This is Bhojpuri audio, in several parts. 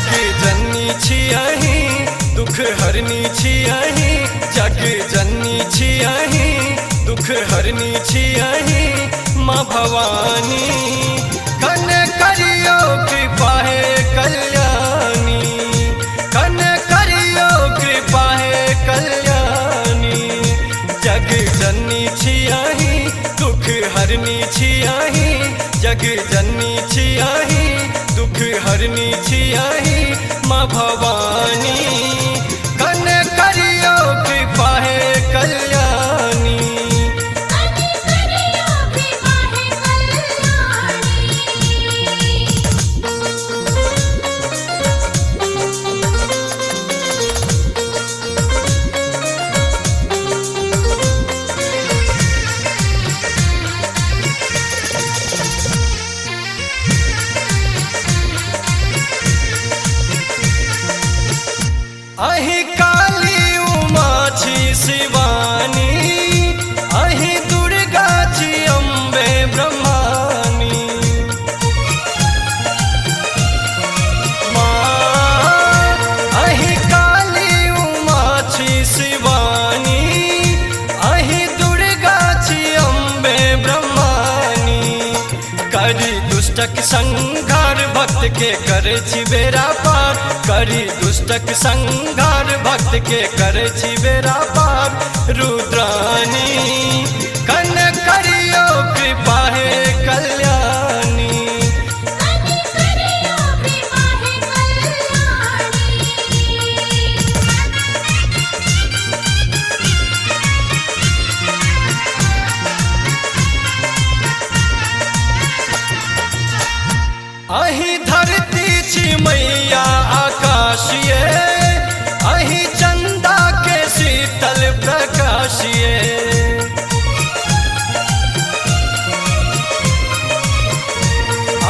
जग जननी छियहि दुख हरनी छियहि जग जननी छियहि दुख हरनी छियहि माँ भवानी कन करियो कृपा है कल्याणी कन करियो कृपा है कल्याणी जग जननी छियहि दुख हरनी छियहि जग जननी छियहि दुख हरनी छियहि माँ भवानी कन करियो कृपा है कल्याणी अहि काली उमा छी शिवानी अहि दुर्गा छी अम्बे ब्रह्मानी माँ अहि काली उमा छी शिवानी अहि दुर्गा छी अम्बे ब्रह्मानी करी दुष्टक संहार भक्त के करे छी बेरा पार करी दुष्टक संहार भक्त के करे छी बेरा पार रुद्रानी कन करियो कृपा है कल्याणी अहि धरती छी मैया आकाशिये अहि चंदा के शीतल प्रकाशिये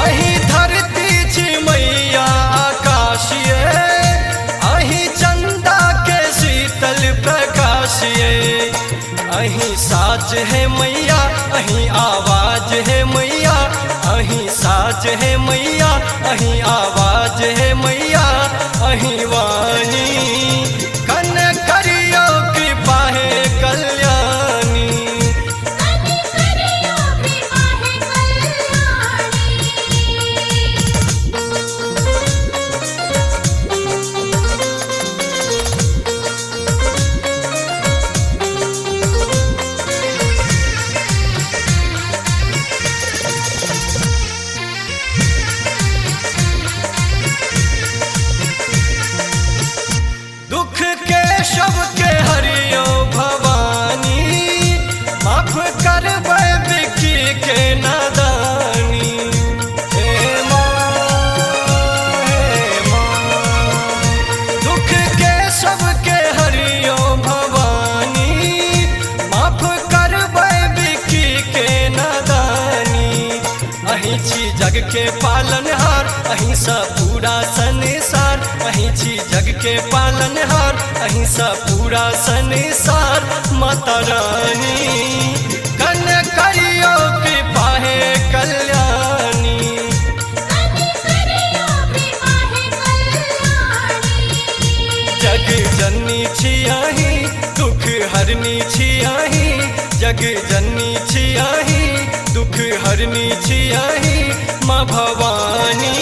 अहि धरती छी मैया आकाशिये अहि चंदा के शीतल प्रकाशिये अहि साज है मैया अहि आवाज है मैया अहि साज है मैया अहि आवाज है मैया अहि वाणी कन करियो कृपा है कल्याणी दुख के सबके हरियो भवानी माफ करबै बिक्की के नादानी हे माँ दुख के सबके हरियो भवानी माफ करबै बिक्की के नादानी अहि छी जग के पालनहार अहि सा पूरा संसार अहि छी जग के पालनहार अहि सा पूरा संसार माता रानी कन करियो कृपा है कल्याणी जग जननी छियहि दुख हरनी छियहि जग जननी छियहि दुख हरनी छियहि माँ भवानी